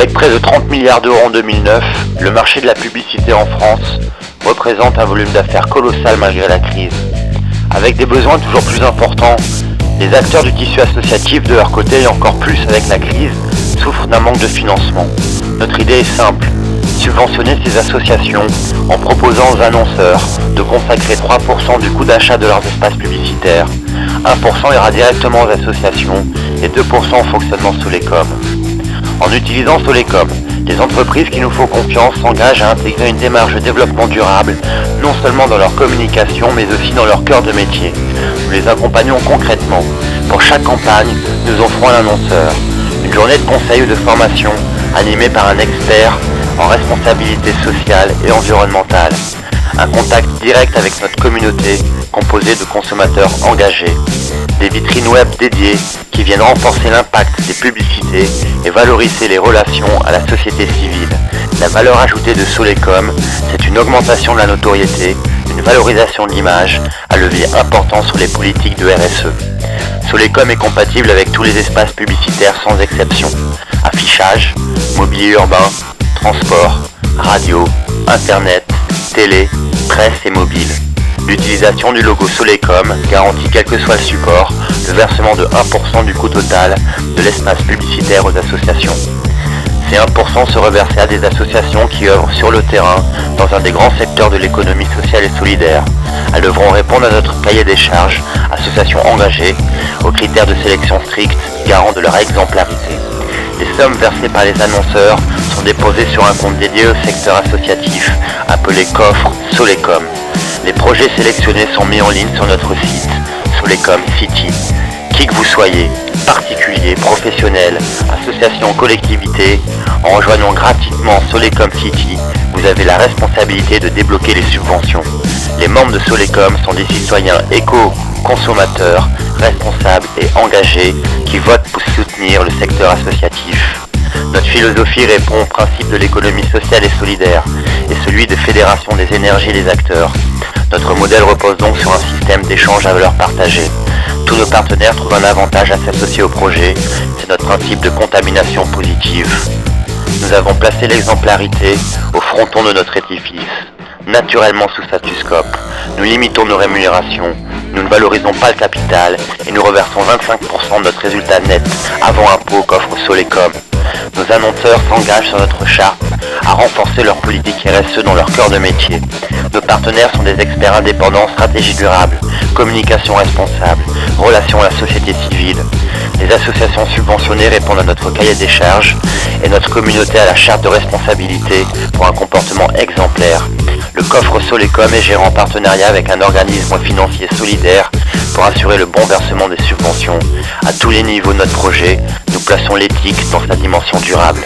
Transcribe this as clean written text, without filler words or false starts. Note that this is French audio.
Avec près de 30 milliards d'euros en 2009, le marché de la publicité en France représente un volume d'affaires colossal malgré la crise. Avec des besoins toujours plus importants, les acteurs du tissu associatif de leur côté et encore plus avec la crise souffrent d'un manque de financement. Notre idée est simple, subventionner ces associations en proposant aux annonceurs de consacrer 3% du coût d'achat de leurs espaces publicitaires. 1% ira directement aux associations et 2% au fonctionnement Solecom. En utilisant Solecom, les entreprises qui nous font confiance s'engagent à intégrer une démarche de développement durable, non seulement dans leur communication, mais aussi dans leur cœur de métier. Nous les accompagnons concrètement. Pour chaque campagne, nous offrons un annonceur, une journée de conseil ou de formation animée par un expert en responsabilité sociale et environnementale. Un contact direct avec notre communauté composée de consommateurs engagés. Des vitrines web dédiées qui viennent renforcer l'impact des publicités et valoriser les relations à la société civile. La valeur ajoutée de Solecom, c'est une augmentation de la notoriété, une valorisation de l'image, un levier important sur les politiques de RSE. Solecom est compatible avec tous les espaces publicitaires sans exception. Affichage, mobilier urbain, transport, radio, internet, télé, presse et mobile. L'utilisation du logo Solecom garantit, quel que soit le support, le versement de 1% du coût total de l'espace publicitaire aux associations. Ces 1% se reversés à des associations qui œuvrent sur le terrain dans un des grands secteurs de l'économie sociale et solidaire. Elles devront répondre à notre cahier des charges, associations engagées, aux critères de sélection stricts, garants de leur exemplarité. Les sommes versées par les annonceurs sont déposées sur un compte dédié au secteur associatif, appelé coffre Solecom. Les projets sélectionnés sont mis en ligne sur notre site, Solecom City. Qui que vous soyez, particulier, professionnel, association, collectivité, en rejoignant gratuitement Solecom City, vous avez la responsabilité de débloquer les subventions. Les membres de Solecom sont des citoyens éco-consommateurs, responsables et engagés qui votent pour soutenir le secteur associatif. Notre philosophie répond au principe de l'économie sociale et solidaire et celui de fédération des énergies des acteurs. Notre modèle repose donc sur un système d'échange à valeur partagée. Tous nos partenaires trouvent un avantage à s'associer au projet, c'est notre principe de contamination positive. Nous avons placé l'exemplarité au fronton de notre édifice, naturellement sous statuscope. Nous limitons nos rémunérations, nous ne valorisons pas le capital et nous reversons 25% de notre résultat net avant impôt qu'offre Solecom. Nos annonceurs s'engagent sur notre charte à renforcer leur politique RSE dans leur cœur de métier. Nos partenaires sont des experts indépendants en stratégie durable, communication responsable, relations à la société civile. Les associations subventionnées répondent à notre cahier des charges et notre communauté à la charte de responsabilité pour un comportement exemplaire. Le coffre Solecom est géré en partenariat avec un organisme financier solidaire pour assurer le bon versement des subventions. À tous les niveaux de notre projet, nous plaçons l'éthique dans sa dimension durable.